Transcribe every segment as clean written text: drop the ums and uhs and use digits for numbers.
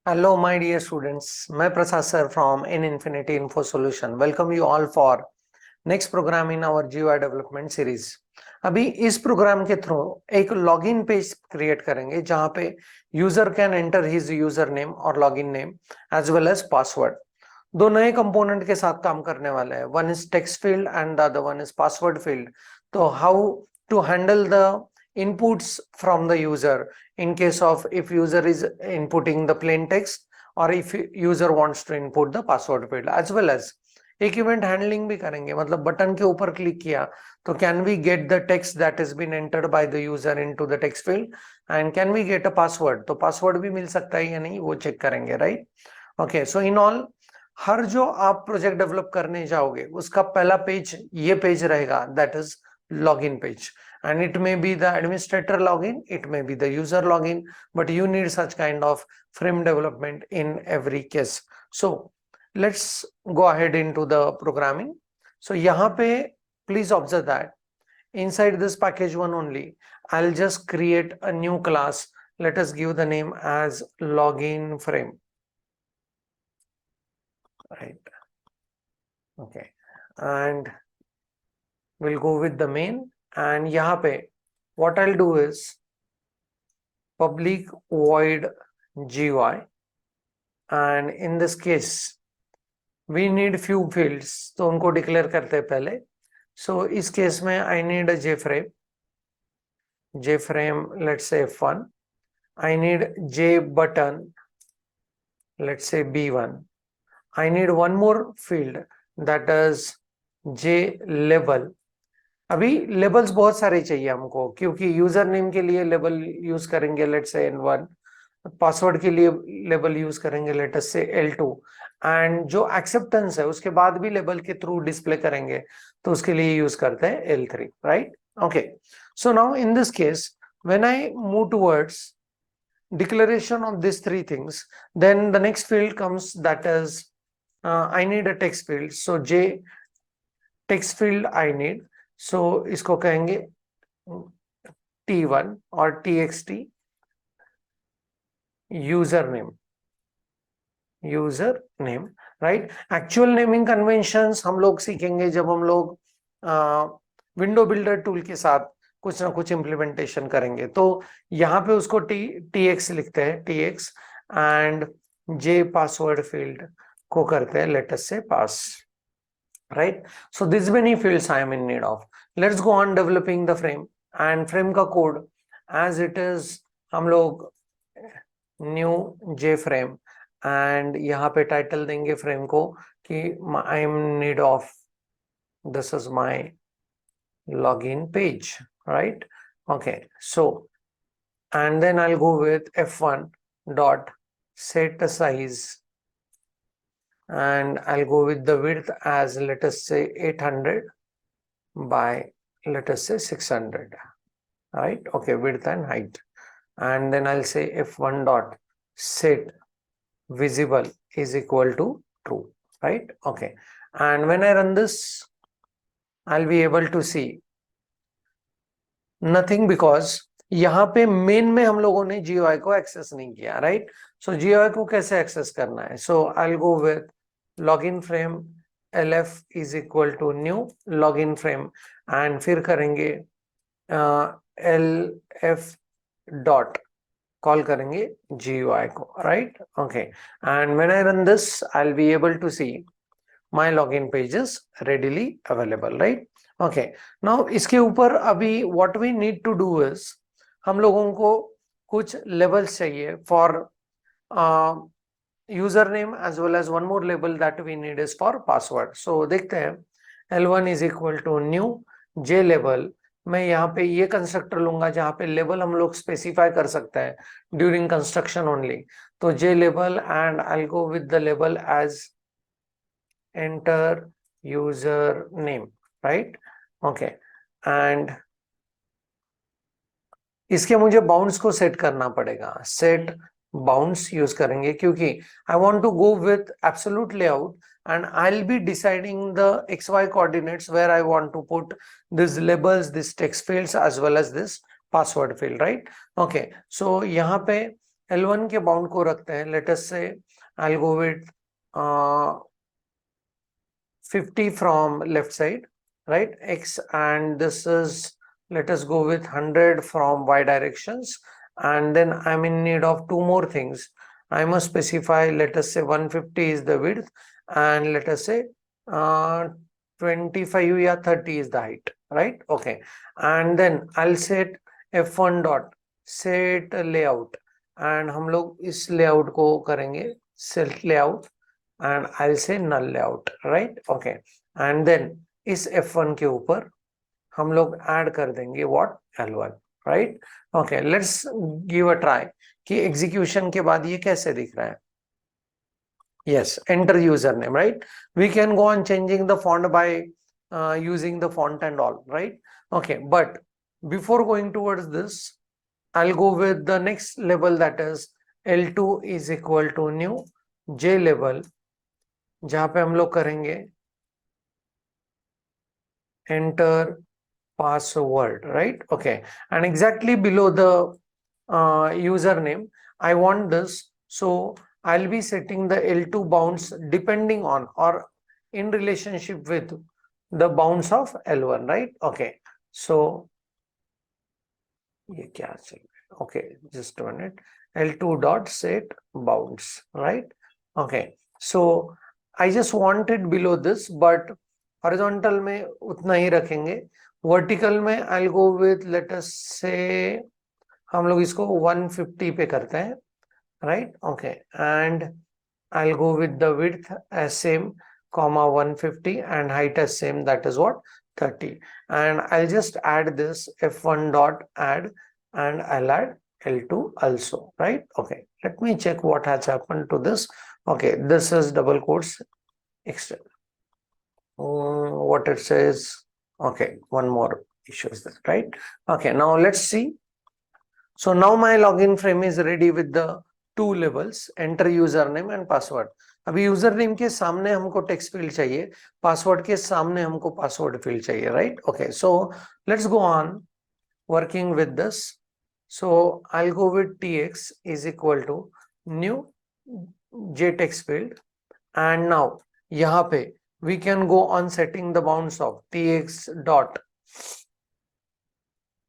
Hello, my dear students. मैं प्रसाद sir from N Infinity Info Solution. Welcome you all for next program in our GUI development series. अभी इस programme के through एक login page create करेंगे जहां पे user can enter his user name और login name as well as password. दो नए कंपोनेंट के साथ काम करने वाले हैं. One is text field and the other one is password field. तो how to handle the inputs from the user in case of if user is inputting the plain text or if user wants to input the password field as well as एक event handling भी करेंगे. मतलब button के ऊपर click किया तो can we get the text that is been entered by the user into the text field and can we get a password. तो password भी मिल सकता है या नहीं वो चेक करेंगे. Right. Okay. So in all हर जो आप प्रोजेक्ट डेवलप करने जाओगे उसका पहला पेज ये पेज रहेगा that is login page, and it may be the administrator login, it may be the user login, but you need such kind of frame development in every case. So let's go ahead into the programming. So yahan pe please observe that inside this package one only I'll just create a new class. Let us give the name as login frame. Right. Okay. And we'll go with the main, and yahan pe what I'll do is public void GUI, and in this case we need few fields, तो उनको declare करते हैं पहले. So इस case में I need a JFrame let's say F1. I need JButton let's say B1. I need one more field that is JLabel. अभी labels बहुत सारे चाहिए हमको क्योंकि यूजर नेम के लिए लेबल यूज करेंगे लेट्स से N1, पासवर्ड के लिए लेबल यूज करेंगे लेट्स से L2, एंड जो एक्सेप्टेंस है उसके बाद भी लेबल के थ्रू डिस्प्ले करेंगे तो उसके लिए यूज करते हैं L3. Right. Okay. So now in this case when I move towards declaration of these three things, then the next field comes that is I need a text field. So J text field I need. So इसको कहेंगे T1 और TXT user name. Right. Actual naming conventions हम लोग सीखेंगे जब हम लोग window builder tool के साथ कुछ ना कुछ इंप्लीमेंटेशन करेंगे. तो यहाँ पे उसको TX लिखते हैं TX, and J password field को करते हैं let's say pass. Right. So these many fields I am in need of. Let's go on developing the frame, and frame का code as it is हम लोग new JFrame, and यहाँ पे title देंगे frame को कि I am in need of, this is my login page. Right. Okay. So and then I'll go with F1 dot set the size, and I'll go with the width as let us say 800 by let us say 600. Right. Okay. Width and height, and then I'll say F1 dot set visible is equal to true. Right. Okay. And when I run this I'll be able to see nothing because यहाँ पे main में हम लोगों ने GUI को access नहीं किया. Right. सो GUI को कैसे एक्सेस करना है. सो I'll go with login frame LF is equal to new login frame, and फिर करेंगे LF dot कॉल करेंगे GUI को. Right. Okay. And when I run this I'll be able to see my login page is readily available. Right. Okay. Now इसके ऊपर अभी what we need to do is हम लोगों को कुछ levels चाहिए for user name as well as one more level that we need is for password. So देखते हैं. L1 is equal to new J level. मैं यहाँ पे ये कंस्ट्रक्टर लूंगा जहाँ पे लेवल हम लोग स्पेसिफाई कर सकते हैं ड्यूरिंग कंस्ट्रक्शन ओनली. तो J level, and I go with the level as enter user name. Right. Okay. And इसके मुझे बाउंड्स को सेट करना पड़ेगा. सेट बाउंड्स यूज करेंगे क्योंकि I want to go with absolute layout, and I'll be deciding the XY coordinates where I want to put these labels, this text fields as well as this password field. Right. Okay. So यहाँ पे L1 के bound को रखते हैं, let us say I'll go with 50 from left side, right, x, and this is, let us go with 100 from y directions, and then I'm in need of two more things. I must specify, let us say 150 is the width, and let us say 25 or 30 is the height, right? Okay, and then I'll set f1 dot set layout, and हम लोग इस layout को करेंगे set layout, and I'll say null layout, right? Okay, and then इस f1 के ऊपर हम लोग ऐड कर देंगे what l1, right? Okay, let's give a try कि एग्जीक्यूशन के बाद ये कैसे दिख रहा है. Yes, enter username, right? We can go on changing the font by using the font and all, right? Okay, but before going towards this, I'll go with the next level, that is L2 is equal to new J level, जहां पे हम लोग करेंगे enter password, right? Okay, and exactly below the username, I want this, so I'll be setting the L2 bounds depending on or in relationship with the bounds of L1, right? Okay, so ये क्या चल रहा है? Okay, just a minute. L2 dot set bounds, right? Okay, so I just want it below this, but horizontal में उतना ही रखेंगे. Vertical में I'll go with, let us say हम लोग इसको 150 पे करते हैं, right? Okay, and I'll go with the width as same, comma 150, and height as same, that is what, 30, and I'll just add this f1 dot add, and I'll add L2 also, right? Okay, let me check what has happened to this. Okay, this is double quotes extra. What it says. Okay, one more issue is that, right? Okay, now let's see. So now my login frame is ready with the two levels, enter username and password. अभी username के सामने हमको text field चाहिए, password के सामने हमको password field चाहिए, right? Okay, so let's go on working with this. So I will go with tx is equal to new j text field, and now यहाँ पे we can go on setting the bounds of tx dot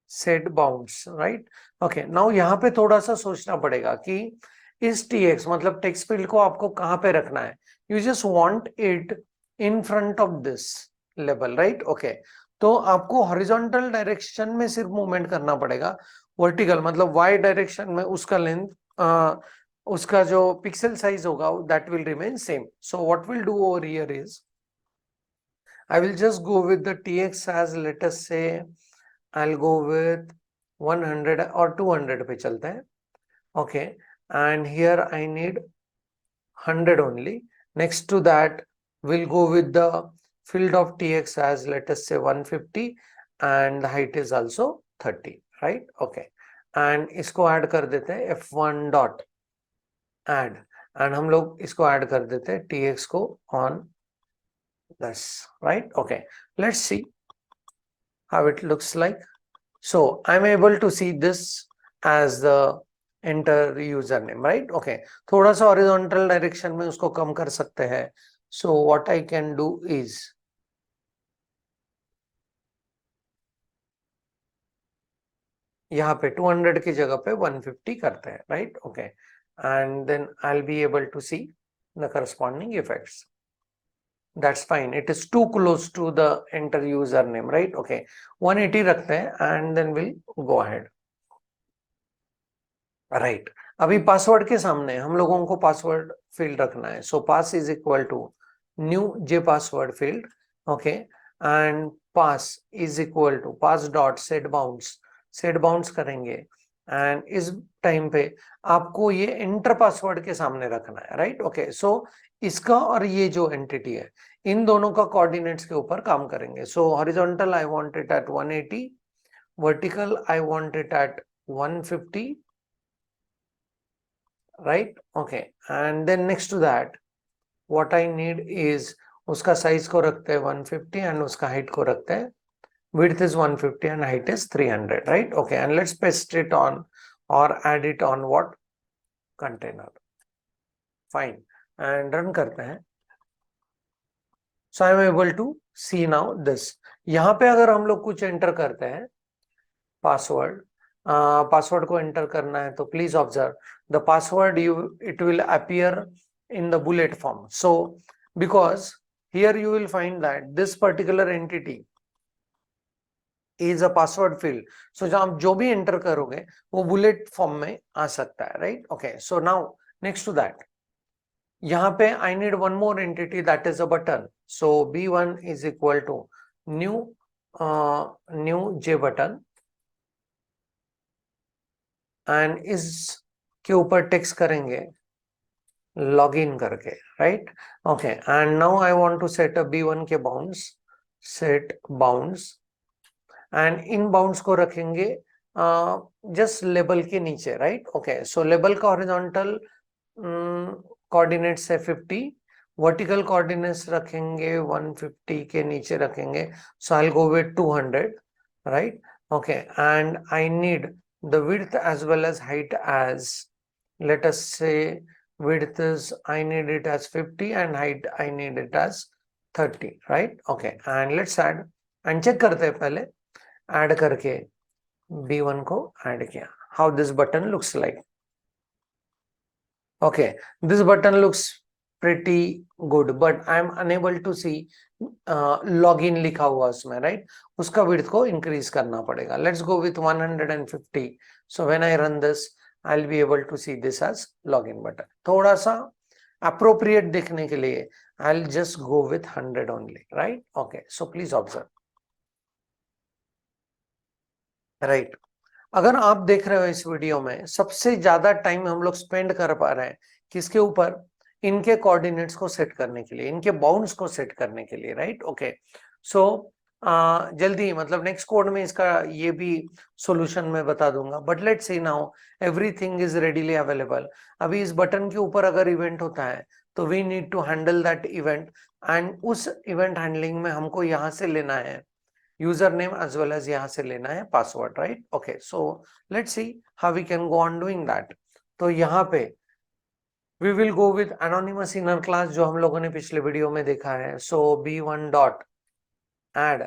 set bounds, right? Okay, now यहाँ पे थोड़ा सा सोचना पड़ेगा कि इस tx मतलब टेक्स्ट फील्ड को आपको कहाँ पे रखना है. You just want it in front of this level, right? Okay, तो आपको हॉरिजॉन्टल डायरेक्शन में सिर्फ मूवमेंट करना पड़ेगा. वर्टिकल मतलब y डायरेक्शन में उसका लेंथ, उसका जो पिक्सल साइज होगा that will remain same. So what will do over here is I will just go with the tx as, let us say I'll go with 100 or 200 पे चलते हैं. Okay, and here I need 100 only. Next to that we'll go with the field of tx as, let us say 150, and the height is also 30, right? Okay, and इसको add कर देते हैं f1 dot add, and हम लोग इसको add कर देते हैं tx को on this, right? Okay, let's see how it looks like. So I'm able to see this as the enter username, right? Okay, थोड़ा सा horizontal direction में उसको कम कर सकते हैं. So what I can do is यहाँ पे 200 की जगह पे 150 करते हैं, right? Okay, and then I'll be able to see the corresponding effects. That's fine. It is too close to the enter username, right? Okay, 180 रखते हैं, and then we'll go ahead. Right, अभी पासवर्ड के सामने हम लोगों को password field रखना है. So pass is equal to new J password field. Okay, and pass is equal to pass dot set bounds करेंगे, एंड इस टाइम पे आपको ये एंटर पासवर्ड के सामने रखना है, राइट? ओके, सो इसका और ये जो एंटिटी है इन दोनों का कोऑर्डिनेट्स के ऊपर काम करेंगे. सो horizontal I want it at 180, vertical I want it at 150, right? Okay, and then next to that what I need is उसका साइज को रखते हैं 150 and उसका height को रखते हैं, width is 150 and height is 300, right? Okay, and let's paste it on or add it on what container, fine, and run करते हैं. So I am able to see now this. यहाँ पे अगर हम लोग कुछ एंटर करते हैं पासवर्ड, पासवर्ड को एंटर करना है तो please observe the password it will appear in the bullet form. So because here you will find that this particular entity is a password field. So आप जो भी एंटर करोगे वो बुलेट फॉर्म में आ सकता है, right. Okay, so now next to that, यहाँ पे I need one more entity that is a button. So B1 is equal to new J button, and इसके ऊपर टेक्स्ट करेंगे लॉगिन करके, right. Okay, and now I want to set a B1 के bounds, set bounds, and इन bounds को रखेंगे just label के नीचे, राइट. ओके, सो लेबल का हॉरिजॉन्टल कोऑर्डिनेट्स है 50, वर्टिकल कोऑर्डिनेट्स रखेंगे 150 के नीचे रखेंगे. So I will go with 200, right. Okay, and I need the width as well as height as, let us say width is I need it as 50 and height I need it as 30, right. Okay, and let's add, and check करते हैं पहले, add करके B1 को add किया. How this button looks like. Okay, this button looks pretty good but I am unable to see login लिखा हुआ उसमें, right. उसका width को increase करना पड़ेगा. Let's go with 150. So when I run this, I'll be able to see this as login button. थोड़ा सा appropriate देखने के लिए I'll just go with 100 only, right. Okay, so please observe, right. अगर आप देख रहे हो इस वीडियो में सबसे ज्यादा टाइम हम लोग स्पेंड कर पा रहे हैं किसके ऊपर, इनके कोऑर्डिनेट्स को सेट करने के लिए, इनके बाउंड्स को सेट करने के लिए, राइट. ओके, सो जल्दी, मतलब नेक्स्ट कोड में इसका ये भी सॉल्यूशन मैं बता दूंगा. But let's see now everything is readily available. अभी इस बटन के ऊपर अगर इवेंट होता है तो we need to handle that event, and उस इवेंट हैंडलिंग में हमको यहाँ से लेना है user name as well as यहाँ से लेना है password, right. Okay, so let's see how we can go on doing that. तो यहाँ पे we will go with anonymous inner class जो हम लोगों ने पिछले वीडियो में देखा है. So B1 dot add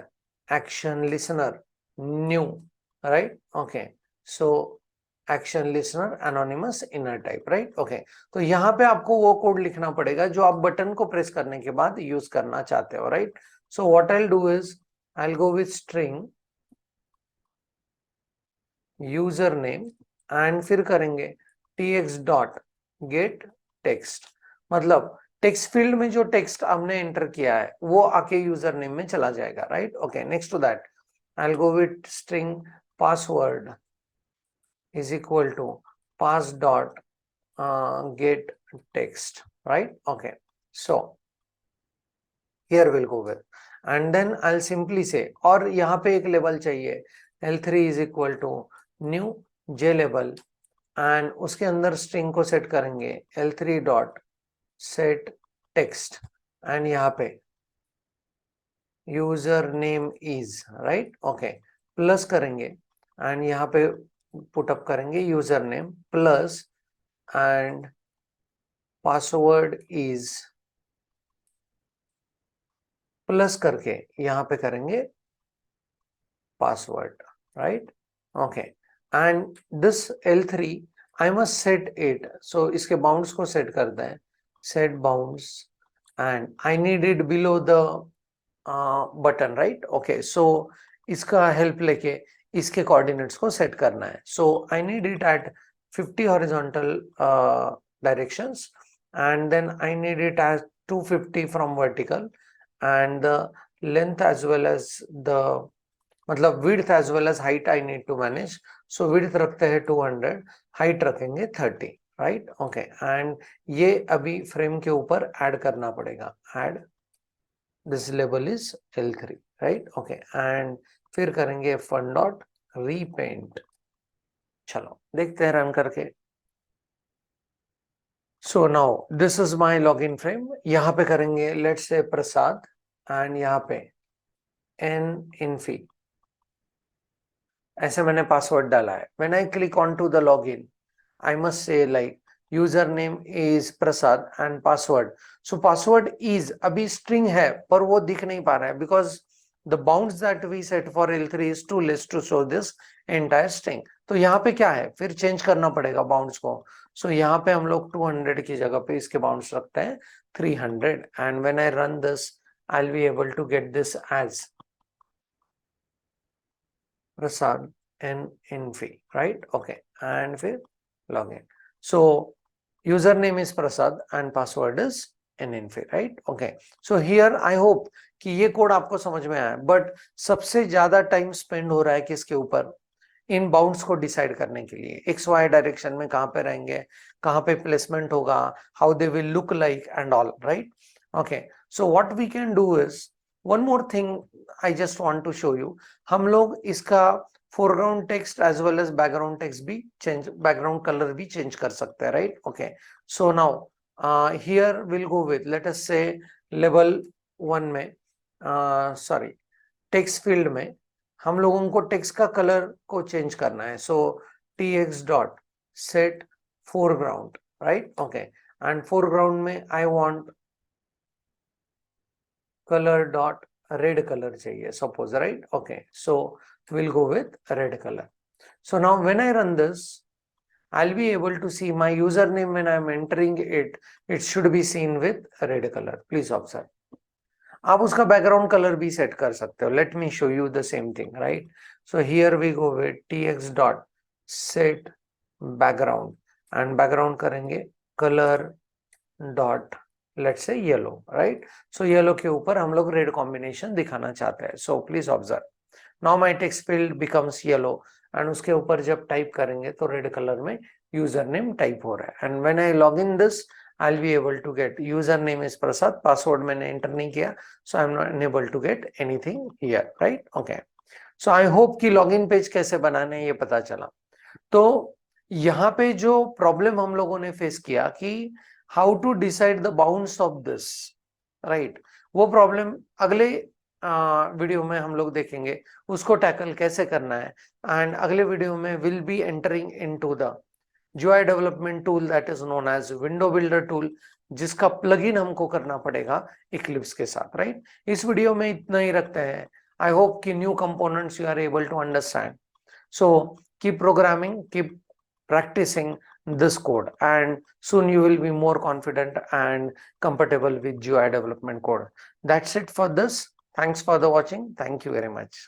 action listener new, right. Okay, so action listener anonymous inner type, right. Okay, तो यहाँ पे आपको वो कोड लिखना पड़ेगा जो आप बटन को प्रेस करने के बाद यूज करना चाहते हो, right. So what I will do is I'll go with string username and फिर करेंगे tx dot get text. मतलब टेक्स्ट फील्ड में जो टेक्स्ट हमने एंटर किया है वो आके यूजर नेम में चला जाएगा, right. Okay, next to that I'll go with string password is equal to pass dot get text, right. Okay, so here we'll go with, and then I'll simply say, और यहाँ पे एक level चाहिए L3 is equal to new J level, and उसके अंदर string को set करेंगे L3 dot set text, and यहाँ पे user name is, right. Okay, plus करेंगे एंड यहाँ पे पुटअप करेंगे user name plus and password is, plus करके यहाँ पे करेंगे password, right. Okay, and this L3 I must set it. So इसके बाउंड्स को सेट करते हैं, set bounds, and I need it below the button, right. Okay, so इसका help लेके इसके कोऑर्डिनेट्स को सेट करना है. So I need it eight 50 horizontal directions, and then I need it as 250 from vertical, and the length as well as the मतलब width as well as height I need to manage. So width रखते हैं 200, height रखेंगे 30, right. Okay, and ये अभी frame के ऊपर add करना पड़ेगा. add this label is L3, right. Okay, and फिर करेंगे f1 dot repaint. चलो देखते हैं रन करके. So now this is my login frame. यहाँ पे करेंगे let's say प्रसाद, and यहाँ पे n-infi, ऐसे मैंने पासवर्ड डाला है. When I click on to the login, I must say like user name is Prasad and password. So password is अभी स्ट्रिंग है पर वो दिख नहीं पा रहा है because the bounds that we set for L3 is too less to show this entire string. तो यहाँ पे क्या है, फिर चेंज करना पड़ेगा बाउंड्स को. सो यहाँ पे हम लोग 200 की जगह पे इसके बाउंड्स रखते हैं 300 and when I run this I'll be able to get this as Prasad and Infi, right? Okay, and फिर login. So username is Prasad and password is Infi, right? Okay. So here I hope कि ये code आपको समझ में आया. But सबसे ज्यादा time spend हो रहा है किसके ऊपर, इन बाउंड्स को डिसाइड करने के लिए. एक्स वाई डायरेक्शन में कहाँ पे रहेंगे, कहाँ पे प्लेसमेंट होगा, how they will look like and all, right? Okay, so what we can do is one more thing I just want to show you. हम लोग इसका foreground text as well as background text भी change, background colour भी change कर सकते हैं, right? Okay, so now here will go with let us say लेवल 1 में सॉरी टेक्स्ट फील्ड में हम लोगों को टेक्स्ट का कलर को चेंज करना है. So tx dot set foreground, right? Okay, and foreground में I want color dot red color चाहिए suppose, right? Okay, so we'll go with red color. So now when I run this, I'll be able to see my username when I'm entering it. It should be seen with red color. Please observe. आप उसका background color भी set कर सकते हो. Let me show you the same thing, right? So here we go with tx dot set background and background करेंगे color dot let's say yellow, right? So yellow के ऊपर हम लोग red combination दिखाना चाहते हैं. So please observe. Now my text field becomes yellow and उसके ऊपर जब टाइप करेंगे तो रेड कलर में यूजरनेम टाइप हो रहा है. And when I log in this I'll be able to get username is Prasad, password मैंने एंटर नहीं किया, so I'm not unable to get anything here, right? Okay, so I hope कि login page कैसे बनाने ये पता चला. तो यहाँ पे जो प्रॉब्लम हम लोगों ने फेस किया कि how to decide the bounds of this, right, वो प्रॉब्लम अगले वीडियो में हम लोग देखेंगे उसको टैकल कैसे करना है. एंड अगले वीडियो में will be entering into the GUI development tool that is known as window builder tool, जिसका प्लगइन हमको करना पड़ेगा इक्लिप्स के साथ, राइट? इस वीडियो में इतना ही रखते हैं. आई होप कि new components you are able to understand. So keep programming, keep practicing this code, and soon you will be more confident and compatible with GUI development code. That's it for this. Thanks for the watching. Thank you very much.